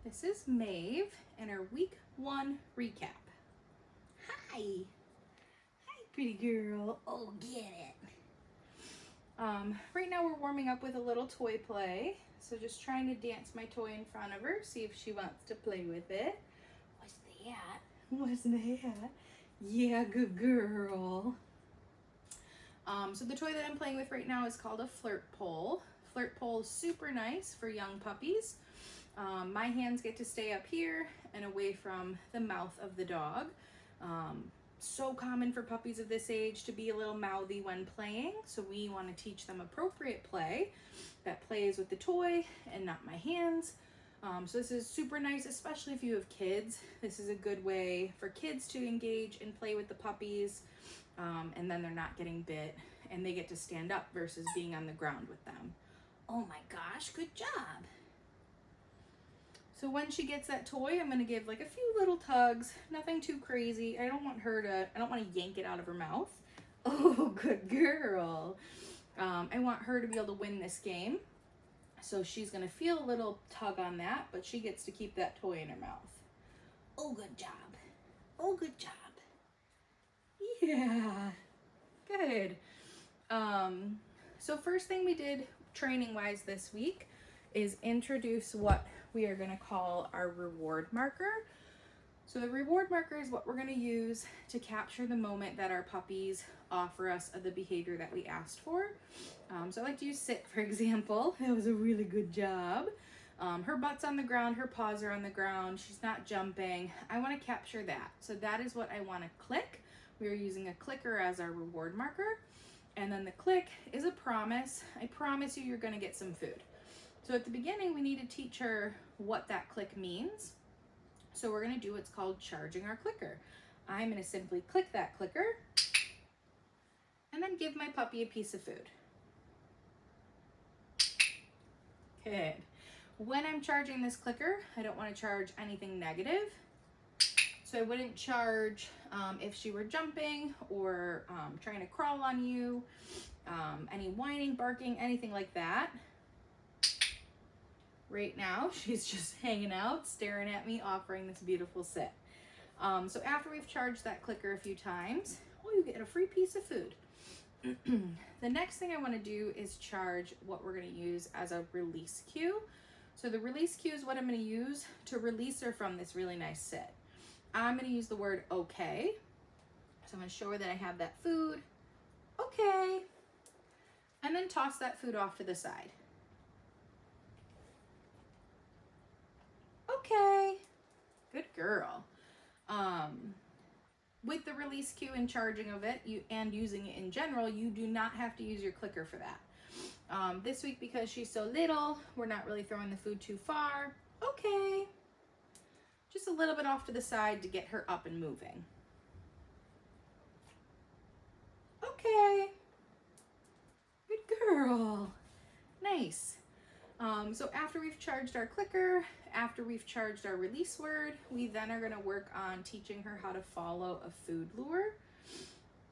This is Maeve and our week 1 recap. Hi. Hi, pretty girl. Oh, get it. Right now we're warming up with a little toy play. So just trying to dance my toy in front of her, see if she wants to play with it. What's that? What's that? Yeah, good girl. So the toy that I'm playing with right now is called a flirt pole. Flirt pole is super nice for young puppies. My hands get to stay up here and away from the mouth of the dog. So common for puppies of this age to be a little mouthy when playing, so we want to teach them appropriate play that plays with the toy and not my hands. So this is super nice, especially if you have kids. This is a good way for kids to engage and play with the puppies, and then they're not getting bit and they get to stand up versus being on the ground with them. Oh my gosh, good job. So when she gets that toy, I'm going to give like a few little tugs, nothing too crazy. I don't want to yank it out of her mouth. Oh, good girl. I want her to be able to win this game. So she's going to feel a little tug on that, but she gets to keep that toy in her mouth. Oh, good job. Oh, good job. Yeah, good. So first thing we did training-wise this week is introduce what we are going to call our reward marker. So the reward marker is what we're going to use to capture the moment that our puppies offer us of the behavior that we asked for. So I like to use sit, for example. That was a really good job. Her butt's on the ground, her paws are on the ground, she's not jumping. I want to capture that. So that is what I want to click. We are using a clicker as our reward marker. And then the click is a promise. I promise you, you're going to get some food. So at the beginning, we need to teach her what that click means. So we're going to do what's called charging our clicker. I'm going to simply click that clicker and then give my puppy a piece of food. Good. When I'm charging this clicker, I don't want to charge anything negative. So I wouldn't charge if she were jumping or trying to crawl on you, any whining, barking, anything like that. Right now, she's just hanging out, staring at me, offering this beautiful sit. So after we've charged that clicker a few times, you get a free piece of food. The next thing I want to do is charge what we're going to use as a release cue. So the release cue is what I'm going to use to release her from this really nice sit. I'm going to use the word okay. So I'm going to show her that I have that food. Okay. And then toss that food off to the side. Okay, good girl. With the release cue and charging of it and using it in general, you do not have to use your clicker for that. This week, because she's so little, we're not really throwing the food too far. Okay, just a little bit off to the side to get her up and moving. Okay, good girl. Nice. So after we've charged our clicker, after we've charged our release word, we then are going to work on teaching her how to follow a food lure.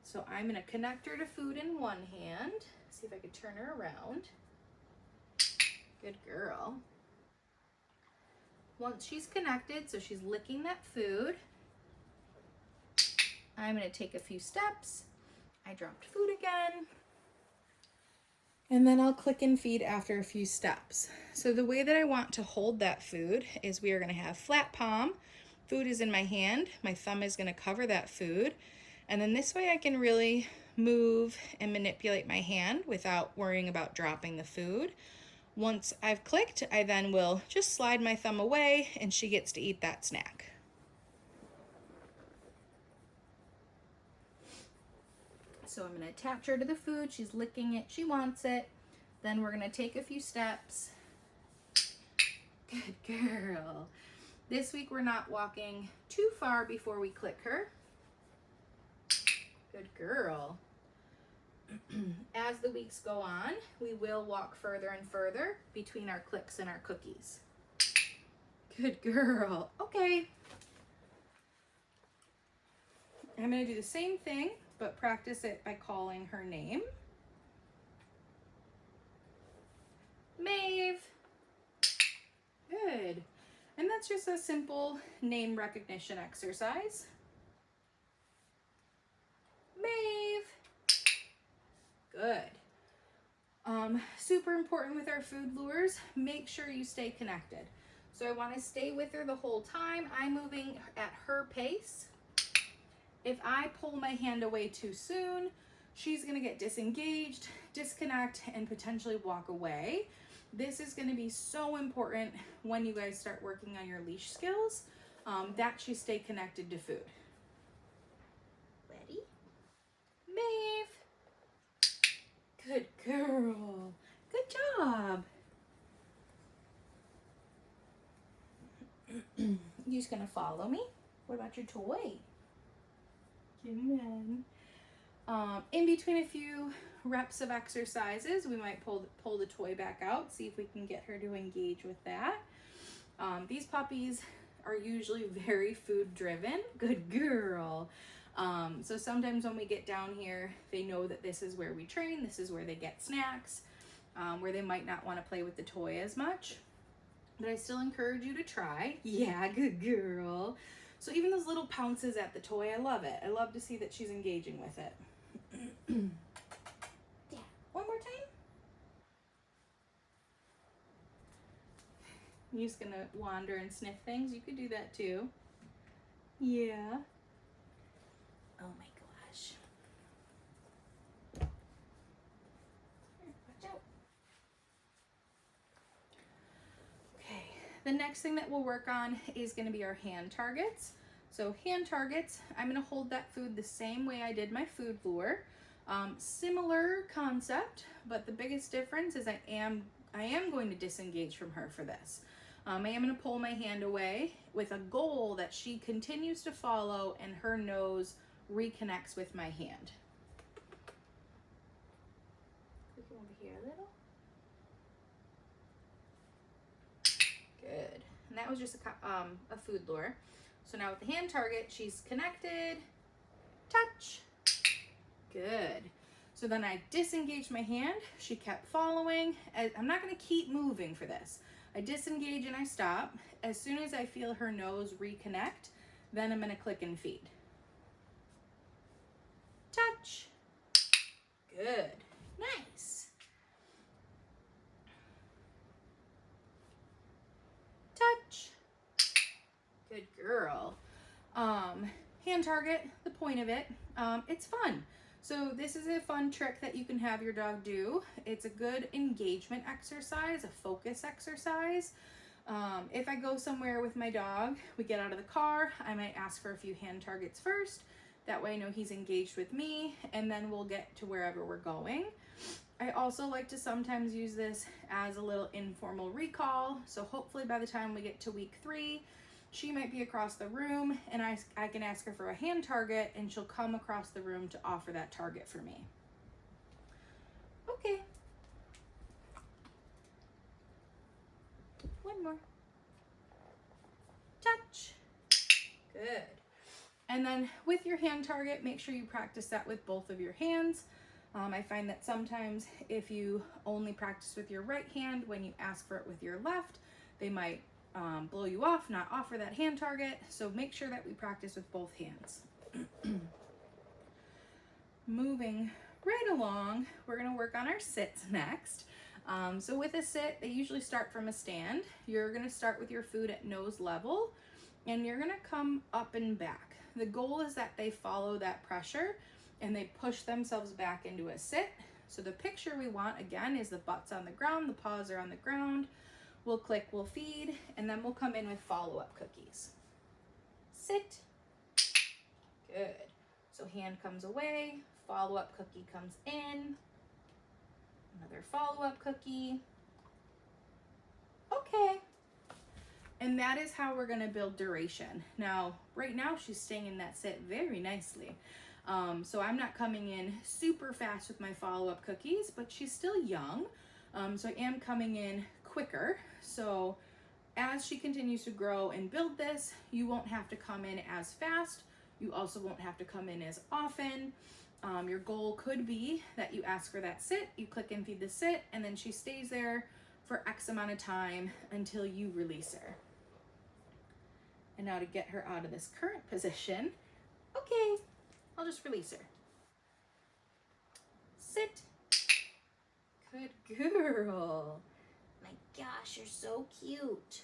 So I'm going to connect her to food in one hand. See if I can turn her around. Good girl. Once she's connected, so she's licking that food, I'm going to take a few steps. I dropped food again. And then I'll click and feed after a few steps. So the way that I want to hold that food is we are going to have flat palm. Food is in my hand. My thumb is going to cover that food. And then this way I can really move and manipulate my hand without worrying about dropping the food. Once I've clicked, I then will just slide my thumb away and she gets to eat that snack. So I'm going to attach her to the food. She's licking it. She wants it. Then we're going to take a few steps. Good girl. This week we're not walking too far before we click her. Good girl. As the weeks go on, we will walk further and further between our clicks and our cookies. Good girl. Okay. I'm going to do the same thing, but practice it by calling her name. Maeve. Good. And that's that's just a simple name recognition exercise. Maeve. Good. Super important with our food lures, make sure you stay connected. So I want to stay with her the whole time. I'm moving at her pace. If I pull my hand away too soon, she's going to get disengaged, disconnect, and potentially walk away. This is going to be so important when you guys start working on your leash skills, that you stay connected to food. Ready? Maeve. Good girl. Good job. You're just going to follow me? What about your toy? Come on. In between a few reps of exercises, we might pull the toy back out, see if we can get her to engage with that. These puppies are usually very food driven. Good girl. So sometimes when we get down here, they know that this is where we train, this is where they get snacks, where they might not want to play with the toy as much. But I still encourage you to try. Yeah, good girl. So even those little pounces at the toy, I love it. I love to see that she's engaging with it. Yeah, one more time. You're just gonna wander and sniff things. You could do that too. Yeah. Oh my gosh. Here, watch out. Okay, the next thing that we'll work on is gonna be our hand targets. So hand targets, I'm gonna hold that food the same way I did my food lure. Similar concept, but the biggest difference is I am going to disengage from her for this. I am going to pull my hand away with a goal that she continues to follow and her nose reconnects with my hand. Look over here a little. Good. And that was just a food lure. So now with the hand target, she's connected. Touch. Good. So then I disengaged my hand. She kept following. I'm not going to keep moving for this. I disengage and I stop. As soon as I feel her nose reconnect, then I'm going to click and feed. Touch. Good. Nice. Touch. Good girl. Hand target, the point of it, it's fun. So this is a fun trick that you can have your dog do. It's a good engagement exercise, a focus exercise. If I go somewhere with my dog, we get out of the car, I might ask for a few hand targets first. That way I know he's engaged with me, and then we'll get to wherever we're going. I also like to sometimes use this as a little informal recall. So hopefully by the time we get to week 3, she might be across the room and I can ask her for a hand target and she'll come across the room to offer that target for me. Okay. One more. Touch. Good. And then with your hand target, make sure you practice that with both of your hands. I find that sometimes if you only practice with your right hand, when you ask for it with your left, they might blow you off, not offer that hand target. So make sure that we practice with both hands. Moving right along, we're gonna work on our sits next. So with a sit, they usually start from a stand. You're gonna start with your food at nose level and you're gonna come up and back. The goal is that they follow that pressure and they push themselves back into a sit. So the picture we want again is the butt's on the ground, the paws are on the ground. We'll click, we'll feed, and then we'll come in with follow-up cookies. Sit. Good. So hand comes away, follow-up cookie comes in, another follow-up cookie. Okay. And that is how we're gonna build duration. Now, right now she's staying in that sit very nicely. So I'm not coming in super fast with my follow-up cookies, but she's still young. So I am coming in quicker. So as she continues to grow and build this, you won't have to come in as fast. You also won't have to come in as often. Your goal could be that you ask for that sit, you click and feed the sit, and then she stays there for X amount of time until you release her. And now to get her out of this current position, okay, I'll just release her. Sit. Good girl. My gosh, you're so cute.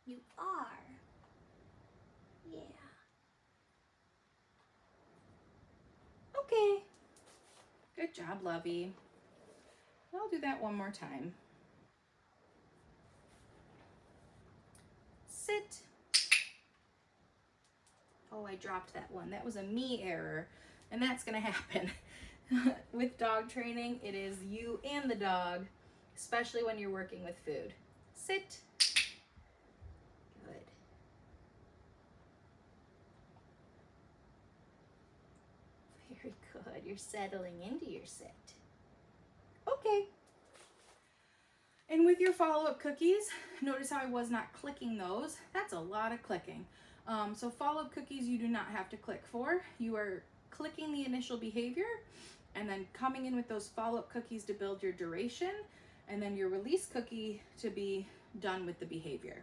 You are. Yeah. Okay. Good job, Lovey. I'll do that one more time. Sit. Oh, I dropped that one. That was a me error, and that's gonna happen. With dog training, it is you and the dog, especially when you're working with food. Sit. Good. Very good. You're settling into your sit. Okay. And with your follow-up cookies, notice how I was not clicking those. That's a lot of clicking. So follow-up cookies you do not have to click for. You are clicking the initial behavior and then coming in with those follow-up cookies to build your duration, and then your release cookie to be done with the behavior.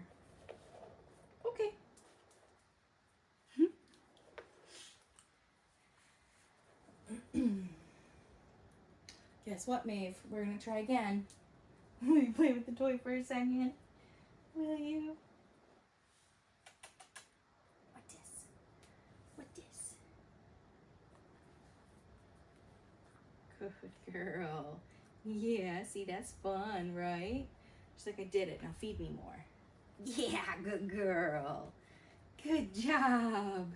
Okay. Guess what, Maeve? We're gonna try again. Will you play with the toy for a second? Will you? What this? What this? Good girl. Yeah, see, that's fun, right? Just like I did it. Now feed me more. Yeah, good girl. Good job.